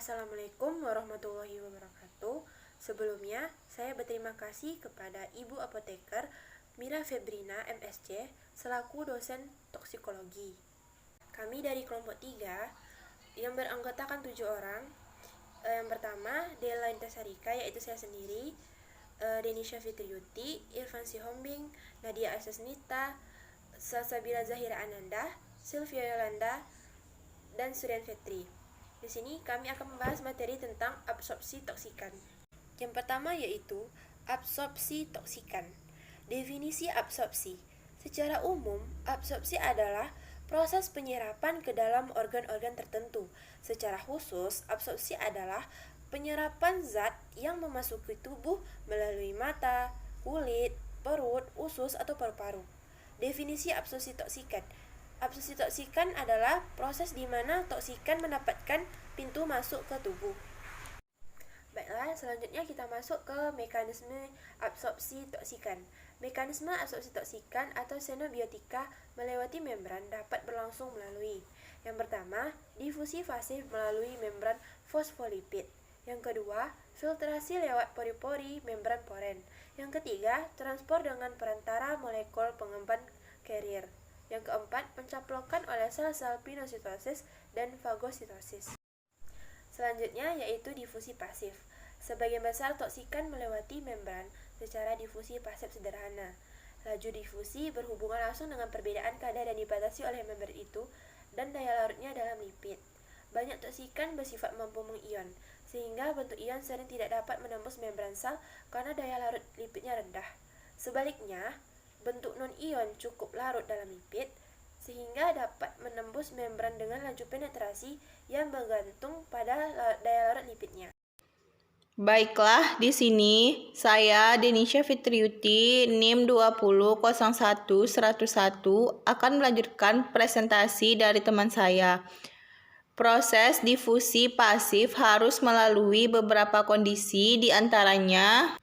Assalamualaikum warahmatullahi wabarakatuh. Sebelumnya, saya berterima kasih kepada Ibu Apoteker Mira Febrina, MSc, selaku dosen toksikologi. Kami dari kelompok 3 yang beranggotakan 7 orang. Yang pertama, Dela Intasarika, yaitu saya sendiri, Denisha Fitriuti, Irfan Sihombing, Nadia Aisasnita, Salsabila Zahira Ananda, Sylvia Yolanda, dan Suryan Fetri. Di sini kami akan membahas materi tentang absorpsi toksikan. Yang pertama yaitu absorpsi toksikan. Definisi absorpsi. Secara umum, absorpsi adalah proses penyerapan ke dalam organ-organ tertentu. Secara khusus, absorpsi adalah penyerapan zat yang memasuki tubuh melalui mata, kulit, perut, usus, atau paru-paru. Definisi absorpsi toksikan. Absorpsi toksikan adalah proses di mana toksikan mendapatkan pintu masuk ke tubuh. Baiklah, selanjutnya kita masuk ke mekanisme absorpsi toksikan. Mekanisme absorpsi toksikan atau xenobiotika melewati membran dapat berlangsung melalui: yang pertama, difusi pasif melalui membran fosfolipid. Yang kedua, filtrasi lewat pori-pori membran poren. Yang ketiga, transport dengan perantara molekul pengemban carrier. Yang keempat, pencaplokan oleh sel-sel pinositosis dan fagositosis. Selanjutnya yaitu difusi pasif. Sebagian besar toksikan melewati membran secara difusi pasif sederhana. Laju difusi berhubungan langsung dengan perbedaan kadar yang dibatasi oleh membran itu dan daya larutnya dalam lipid. Banyak toksikan bersifat mampu mengion, sehingga bentuk ion sering tidak dapat menembus membran sel karena daya larut lipidnya rendah. Sebaliknya, bentuk non-ion cukup larut dalam lipid, sehingga dapat menembus membran dengan laju penetrasi yang bergantung pada daya larut lipidnya. Baiklah, di sini saya Denisha Fitriuti, NIM 2001101 akan melanjutkan presentasi dari teman saya. Proses difusi pasif harus melalui beberapa kondisi, di antaranya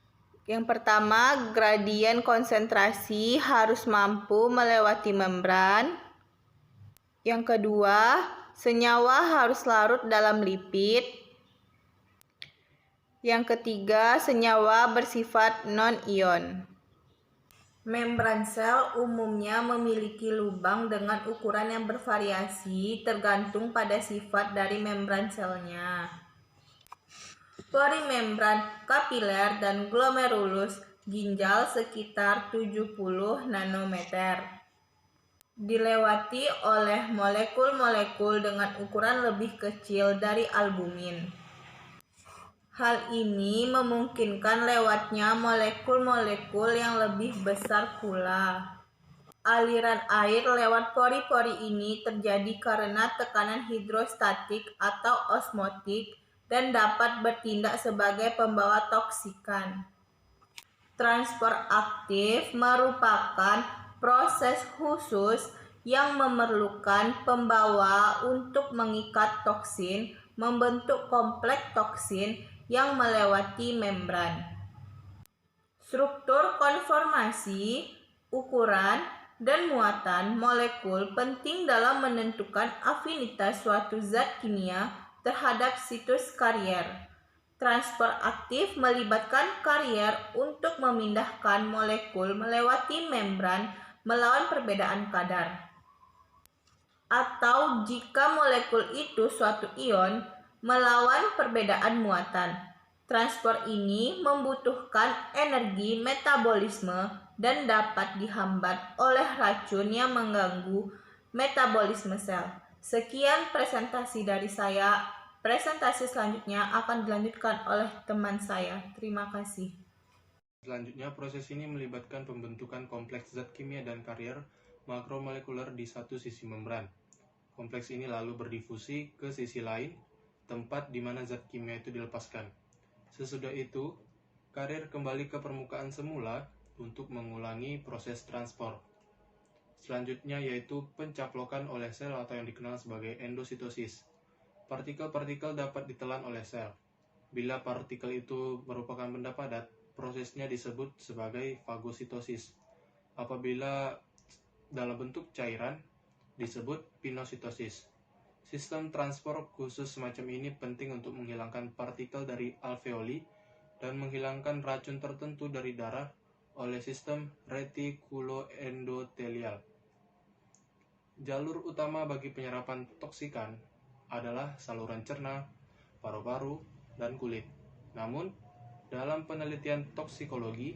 yang pertama, gradien konsentrasi harus mampu melewati membran. Yang kedua, senyawa harus larut dalam lipid. Yang ketiga, senyawa bersifat non-ion. Membran sel umumnya memiliki lubang dengan ukuran yang bervariasi tergantung pada sifat dari membran selnya. Pori membran kapiler dan glomerulus ginjal sekitar 70 nanometer. Dilewati oleh molekul-molekul dengan ukuran lebih kecil dari albumin. Hal ini memungkinkan lewatnya molekul-molekul yang lebih besar pula. Aliran air lewat pori-pori ini terjadi karena tekanan hidrostatik atau osmotik dan dapat bertindak sebagai pembawa toksikan. Transport aktif merupakan proses khusus yang memerlukan pembawa untuk mengikat toksin, membentuk kompleks toksin yang melewati membran. Struktur konformasi, ukuran, dan muatan molekul penting dalam menentukan afinitas suatu zat kimia terhadap situs karier. Transport aktif melibatkan karier untuk memindahkan molekul melewati membran melawan perbedaan kadar. Atau jika molekul itu suatu ion, melawan perbedaan muatan. Transport ini membutuhkan energi metabolisme dan dapat dihambat oleh racun yang mengganggu metabolisme sel. Sekian presentasi dari saya. Presentasi selanjutnya akan dilanjutkan oleh teman saya. Terima kasih. Selanjutnya, proses ini melibatkan pembentukan kompleks zat kimia dan karier makromolekuler di satu sisi membran. Kompleks ini lalu berdifusi ke sisi lain, tempat di mana zat kimia itu dilepaskan. Sesudah itu, karier kembali ke permukaan semula untuk mengulangi proses transport. Selanjutnya yaitu pencaplokan oleh sel atau yang dikenal sebagai endositosis. Partikel-partikel dapat ditelan oleh sel. Bila partikel itu merupakan benda padat, prosesnya disebut sebagai fagositosis. Apabila dalam bentuk cairan, disebut pinositosis. Sistem transport khusus semacam ini penting untuk menghilangkan partikel dari alveoli dan menghilangkan racun tertentu dari darah oleh sistem retikuloendotelial. Jalur utama bagi penyerapan toksikan adalah saluran cerna, paru-paru, dan kulit. Namun, dalam penelitian toksikologi,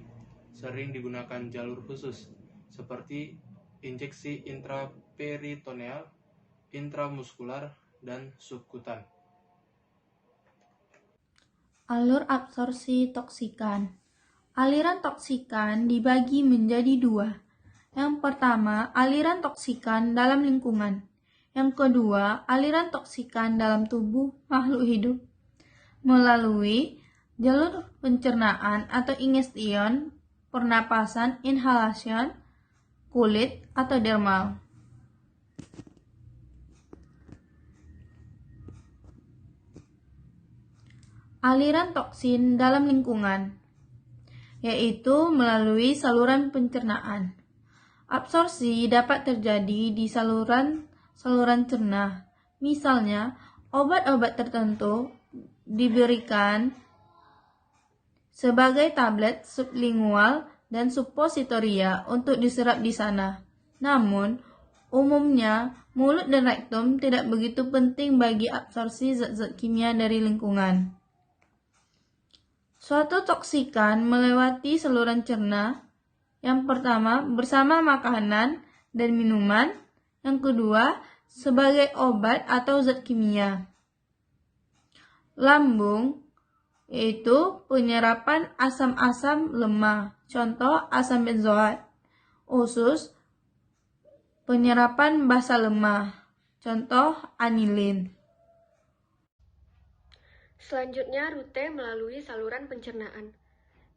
sering digunakan jalur khusus, seperti injeksi intraperitoneal, intramuskular, dan subkutan. Alur absorpsi toksikan. Aliran toksikan dibagi menjadi dua. Yang pertama, aliran toksikan dalam lingkungan. Yang kedua, aliran toksikan dalam tubuh makhluk hidup. Melalui jalur pencernaan atau ingestion, pernapasan, inhalation, kulit, atau dermal. Aliran toksin dalam lingkungan, yaitu melalui saluran pencernaan. Absorpsi dapat terjadi di saluran cerna. Misalnya, obat-obat tertentu diberikan sebagai tablet sublingual dan suppositoria untuk diserap di sana. Namun, umumnya mulut dan rektum tidak begitu penting bagi absorpsi zat-zat kimia dari lingkungan. Suatu toksikan melewati saluran cerna. Yang pertama, bersama makanan dan minuman. Yang kedua, sebagai obat atau zat kimia. Lambung, yaitu penyerapan asam-asam lemah, contoh asam benzoat. Usus, penyerapan basa lemah, contoh anilin. Selanjutnya, rute melalui saluran pencernaan.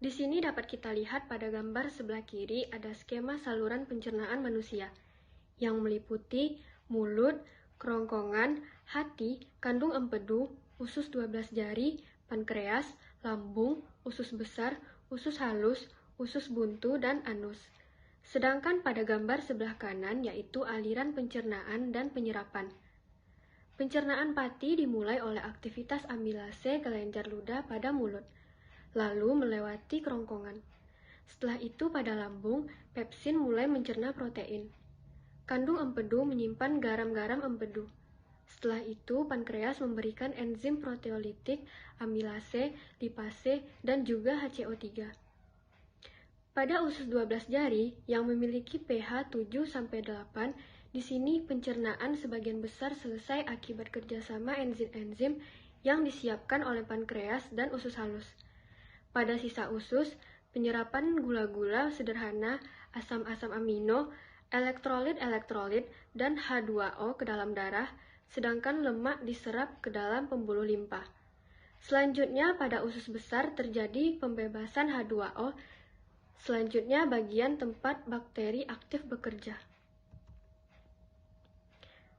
Di sini dapat kita lihat pada gambar sebelah kiri ada skema saluran pencernaan manusia yang meliputi mulut, kerongkongan, hati, kandung empedu, usus 12 jari, pankreas, lambung, usus besar, usus halus, usus buntu, dan anus. Sedangkan pada gambar sebelah kanan yaitu aliran pencernaan dan penyerapan. Pencernaan pati dimulai oleh aktivitas amilase kelenjar ludah pada mulut, lalu melewati kerongkongan. Setelah itu pada lambung, pepsin mulai mencerna protein. Kandung empedu menyimpan garam-garam empedu. Setelah itu, pankreas memberikan enzim proteolitik, amilase, lipase, dan juga HCO3. Pada usus 12 jari yang memiliki pH 7-8, di sini pencernaan sebagian besar selesai akibat kerjasama enzim-enzim yang disiapkan oleh pankreas dan usus halus. Pada sisa usus, penyerapan gula-gula sederhana, asam-asam amino, elektrolit-elektrolit, dan H2O ke dalam darah, sedangkan lemak diserap ke dalam pembuluh limpa. Selanjutnya, pada usus besar terjadi pembebasan H2O. Selanjutnya, bagian tempat bakteri aktif bekerja.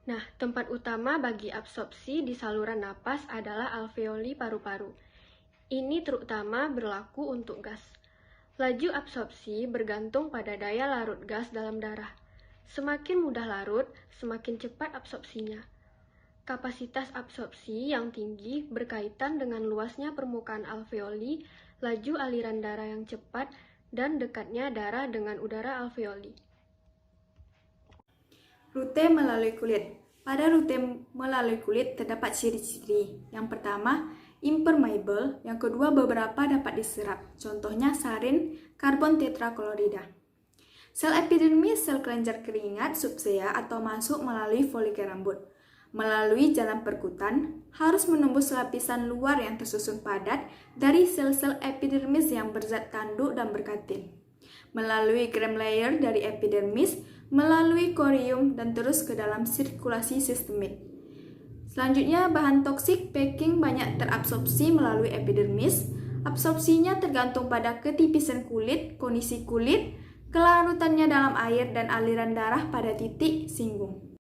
Nah, tempat utama bagi absorpsi di saluran napas adalah alveoli paru-paru. Ini terutama berlaku untuk gas. Laju absorpsi bergantung pada daya larut gas dalam darah. Semakin mudah larut, semakin cepat absorpsinya. Kapasitas absorpsi yang tinggi berkaitan dengan luasnya permukaan alveoli, laju aliran darah yang cepat, dan dekatnya darah dengan udara alveoli. Rute melalui kulit. Pada rute melalui kulit terdapat ciri-ciri. Yang pertama, impermeable. Yang kedua, beberapa dapat diserap. Contohnya sarin, karbon tetraklorida. Sel epidermis, sel kelenjar keringat, subsea atau masuk melalui folikel rambut. Melalui jalan perkutan, harus menembus lapisan luar yang tersusun padat dari sel-sel epidermis yang berzat tanduk dan berkatin. Melalui gram layer dari epidermis, melalui korium, dan terus ke dalam sirkulasi sistemik. Selanjutnya, bahan toksik packing banyak terabsorpsi melalui epidermis. Absorpsinya tergantung pada ketipisan kulit, kondisi kulit, kelarutannya dalam air, dan aliran darah pada titik singgung.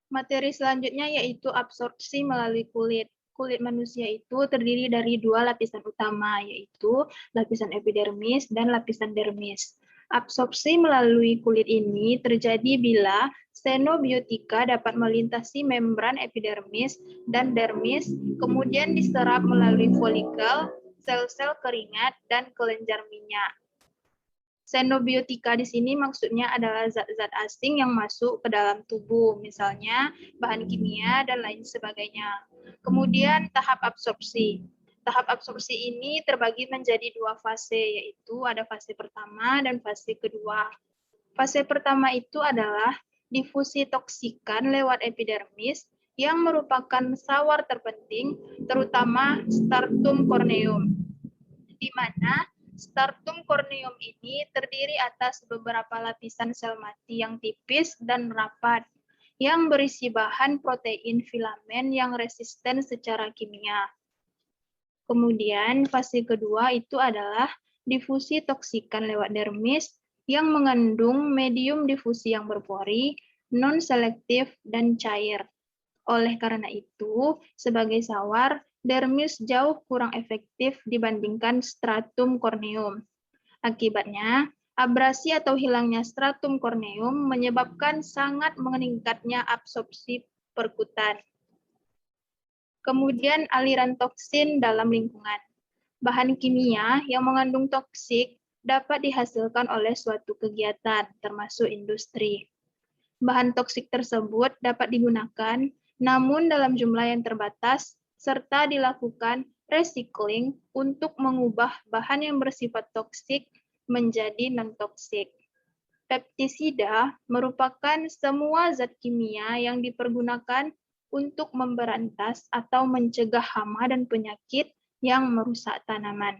Materi selanjutnya yaitu absorpsi melalui kulit. Kulit manusia itu terdiri dari dua lapisan utama, yaitu lapisan epidermis dan lapisan dermis. Absorpsi melalui kulit ini terjadi bila xenobiotika dapat melintasi membran epidermis dan dermis, kemudian diserap melalui folikel, sel-sel keringat, dan kelenjar minyak. Xenobiotika di sini maksudnya adalah zat-zat asing yang masuk ke dalam tubuh, misalnya bahan kimia dan lain sebagainya. Kemudian tahap absorpsi. Tahap absorpsi ini terbagi menjadi dua fase, yaitu ada fase pertama dan fase kedua. Fase pertama itu adalah difusi toksikan lewat epidermis yang merupakan sawar terpenting, terutama stratum corneum, di mana stratum corneum ini terdiri atas beberapa lapisan sel mati yang tipis dan rapat, yang berisi bahan protein filamen yang resisten secara kimia. Kemudian fase kedua itu adalah difusi toksikan lewat dermis yang mengandung medium difusi yang berpori, non-selektif, dan cair. Oleh karena itu, sebagai sawar, dermis jauh kurang efektif dibandingkan stratum corneum. Akibatnya, abrasi atau hilangnya stratum corneum menyebabkan sangat meningkatnya absorpsi perkutan. Kemudian aliran toksin dalam lingkungan. Bahan kimia yang mengandung toksik dapat dihasilkan oleh suatu kegiatan, termasuk industri. Bahan toksik tersebut dapat digunakan, namun dalam jumlah yang terbatas, serta dilakukan recycling untuk mengubah bahan yang bersifat toksik menjadi non-toksik. Peptisida merupakan semua zat kimia yang dipergunakan untuk memberantas atau mencegah hama dan penyakit yang merusak tanaman.